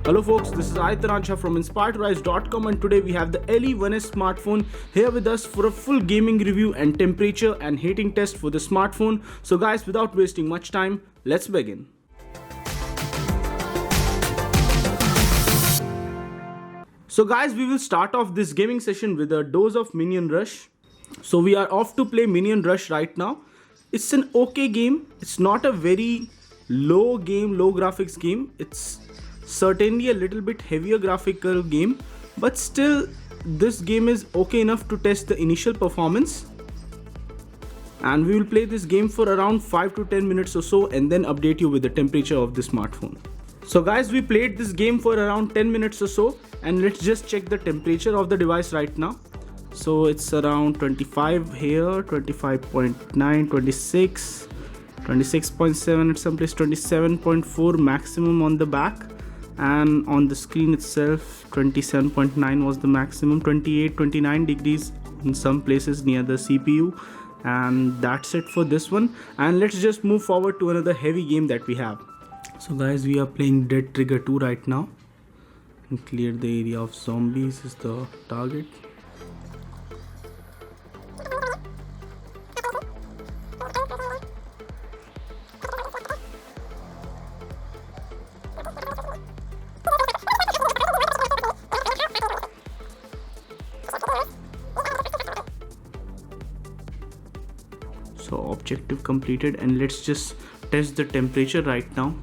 Hello folks, this is Aitaransha from InspiredRise.com and today we have the LE1S smartphone here with us for a full gaming review and temperature and heating test for the smartphone. So guys, without wasting much time, let's begin. So guys, we will start off this gaming session with a dose of Minion Rush. So we are off to play Minion Rush right now. It's an okay game. It's not a very low graphics game. It's certainly a little bit heavier graphical game, but still this game is okay enough to test the initial performance. And we will play this game for around 5 to 10 minutes or so and then update you with the temperature of the smartphone. So guys, we played this game for around 10 minutes or so and let's just check the temperature of the device right now. So it's around 25 here, 25.9, 26, 26.7 at some place, 27.4 maximum on the back, and on the screen itself 27.9 was the maximum, 28, 29 degrees in some places near the CPU. And that's it for this one, and let's just move forward to another heavy game that we have. So guys, we are playing Dead Trigger 2 right now, and clear the area of zombies is the target. So objective completed, and let's just test the temperature right now.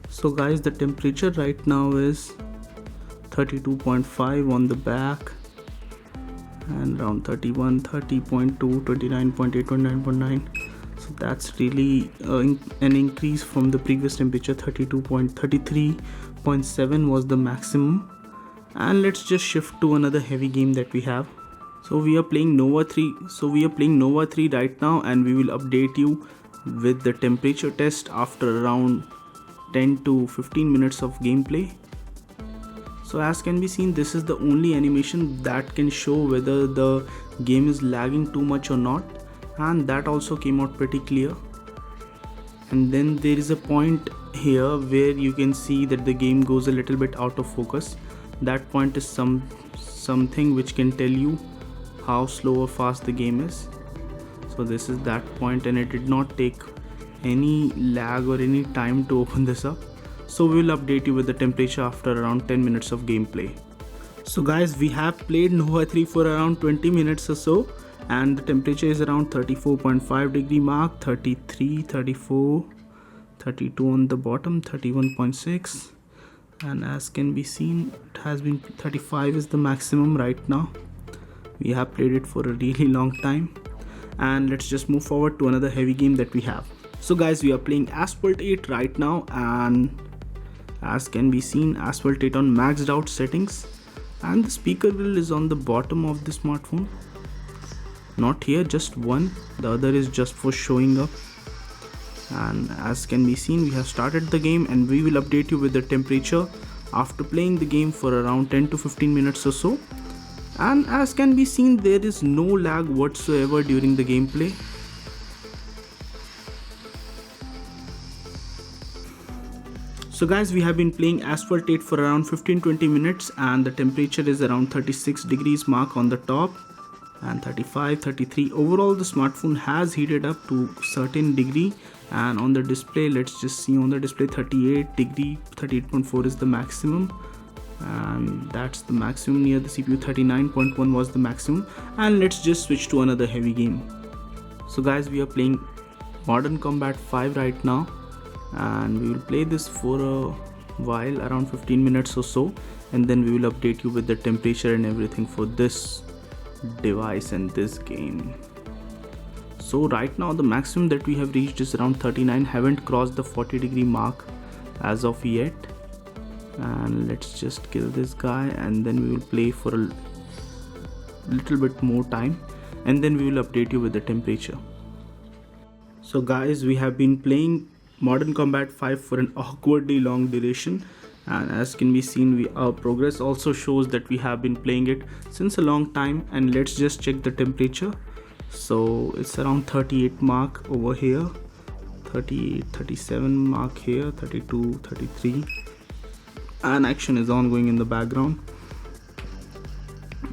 So guys, the temperature right now is 32.5 on the back and around 31, 30.2, 29.8, 29.9. So that's really an increase from the previous temperature. 33.7 was the maximum. And let's just shift to another heavy game that we have. So we are playing Nova 3. So we are playing Nova 3 right now, and we will update you with the temperature test after around 10 to 15 minutes of gameplay. So as can be seen, this is the only animation that can show whether the game is lagging too much or not, and that also came out pretty clear. And then there is a point here where you can see that the game goes a little bit out of focus. That point is something which can tell you how slow or fast the game is. So this is that point, and it did not take any lag or any time to open this up. So we will update you with the temperature after around 10 minutes of gameplay. So guys, we have played Nova 3 for around 20 minutes or so, and the temperature is around 34.5 degree mark, 33, 34, 32 on the bottom, 31.6, and as can be seen, it has been 35 is the maximum right now. We have played it for a really long time, and let's just move forward to another heavy game that we have. So guys, we are playing Asphalt 8 right now, and as can be seen, Asphalt 8 on maxed out settings, and the speaker grill is on the bottom of the smartphone. Not here, just one. The other is just for showing up. And as can be seen, we have started the game, and we will update you with the temperature after playing the game for around 10 to 15 minutes or so. And as can be seen, there is no lag whatsoever during the gameplay. So guys, we have been playing Asphalt 8 for around 15-20 minutes, and the temperature is around 36 degrees mark on the top and 35, 33. Overall, the smartphone has heated up to certain degree, and on the display, let's just see on the display, 38 degree, 38.4 is the maximum. And that's the maximum. Near the CPU, 39.1 was the maximum. And let's just switch to another heavy game. So guys, we are playing Modern Combat 5 right now, and we will play this for a while, around 15 minutes or so, and then we will update you with the temperature and everything for this device and this game. So right now the maximum that we have reached is around 39, haven't crossed the 40 degree mark as of yet. And let's just kill this guy, and then we will play for a little bit more time, and then we will update you with the temperature. So guys, we have been playing Modern Combat 5 for an awkwardly long duration, and as can be seen, our progress also shows that we have been playing it since a long time. And let's just check the temperature. So it's around 38 mark over here, 38, 37 mark here, 32, 33, and action is ongoing in the background.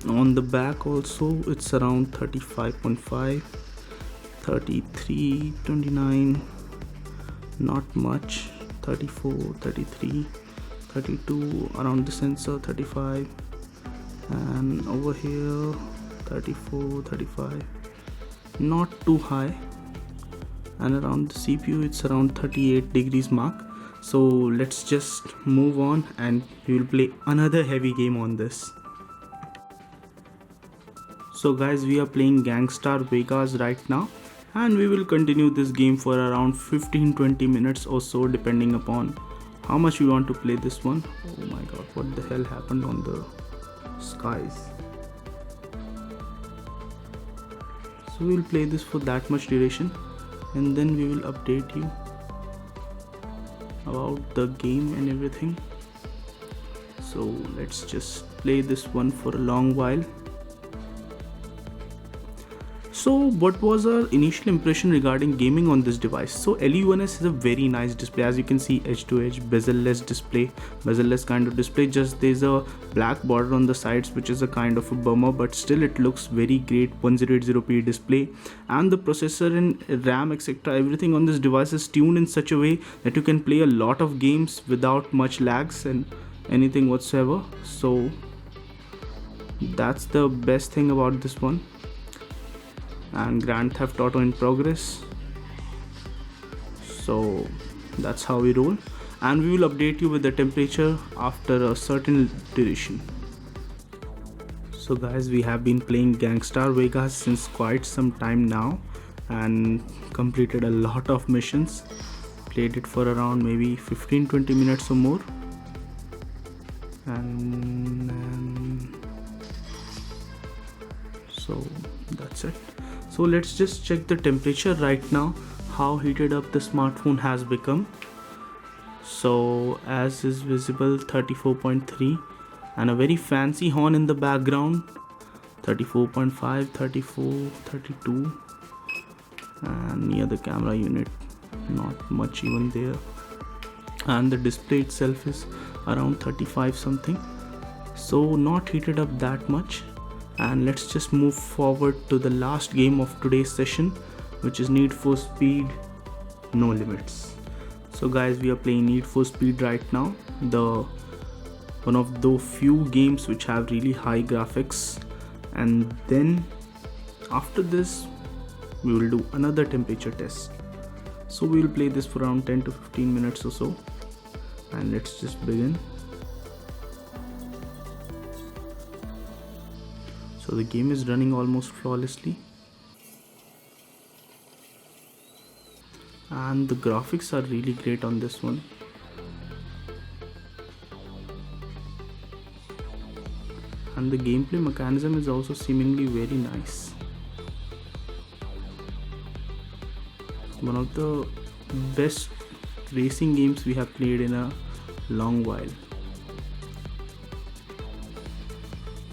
On the back also it's around 35.5, 33, 29, not much, 34, 33, 32, around the sensor 35, and over here 34, 35, not too high, and around the CPU it's around 38 degrees mark. So let's just move on and we will play another heavy game on this. So guys, we are playing Gangstar Vegas right now, and we will continue this game for around 15-20 minutes or so, depending upon how much we want to play this one. Oh my god, what the hell happened on the skies? So we will play this for that much duration, and then we will update you about the game and everything. So let's just play this one for a long while. So what was our initial impression regarding gaming on this device? So LE1S is a very nice display. As you can see, edge to edge, bezel-less display, bezel-less kind of display. Just there's a black border on the sides, which is a kind of a bummer, but still it looks very great. 1080p display, and the processor and RAM, etc., everything on this device is tuned in such a way that you can play a lot of games without much lags and anything whatsoever. So that's the best thing about this one. And Grand Theft Auto in progress. So that's how we roll, and we will update you with the temperature after a certain duration. So guys, we have been playing Gangstar Vegas since quite some time now and completed a lot of missions. Played it for around maybe 15-20 minutes or more, and so that's it. So let's just check the temperature right now, how heated up the smartphone has become. So as is visible, 34.3, and a very fancy horn in the background, 34.5, 34, 32, and near the camera unit not much even there, and the display itself is around 35 something, so not heated up that much. And let's just move forward to the last game of today's session, which is Need for Speed No Limits. So guys, we are playing Need for Speed right now, the one of the few games which have really high graphics. And then after this we will do another temperature test. So we will play this for around 10 to 15 minutes or so, and let's just begin. So the game is running almost flawlessly, and the graphics are really great on this one. And the gameplay mechanism is also seemingly very nice. One of the best racing games we have played in a long while.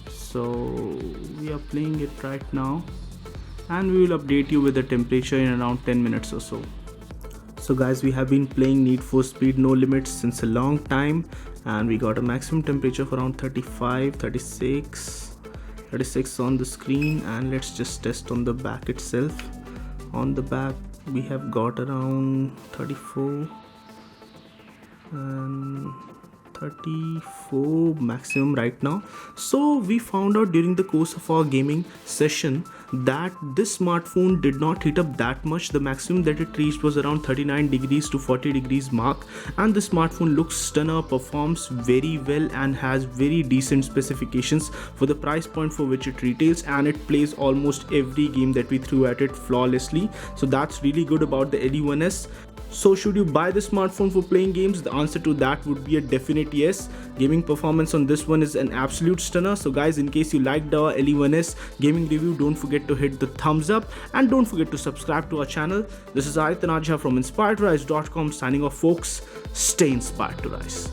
So we are playing it right now, and we will update you with the temperature in around 10 minutes or so. So guys, we have been playing Need for Speed No Limits since a long time, and we got a maximum temperature of around 35, 36 on the screen. And let's just test on the back itself. On the back we have got around 34 and 34 maximum right now. So we found out during the course of our gaming session that this smartphone did not heat up that much. The maximum that it reached was around 39 degrees to 40 degrees mark, and the smartphone looks stunner, performs very well, and has very decent specifications for the price point for which it retails, and it plays almost every game that we threw at it flawlessly. So that's really good about the LE1S. So should you buy the smartphone for playing games? The answer to that would be a definite yes. Gaming performance on this one is an absolute stunner. So guys, in case you liked our LE1S gaming review, don't forget to hit the thumbs up, and don't forget to subscribe to our channel. This is Aditya Najha from InspiredToRise.com signing off, folks. Stay inspired to rise.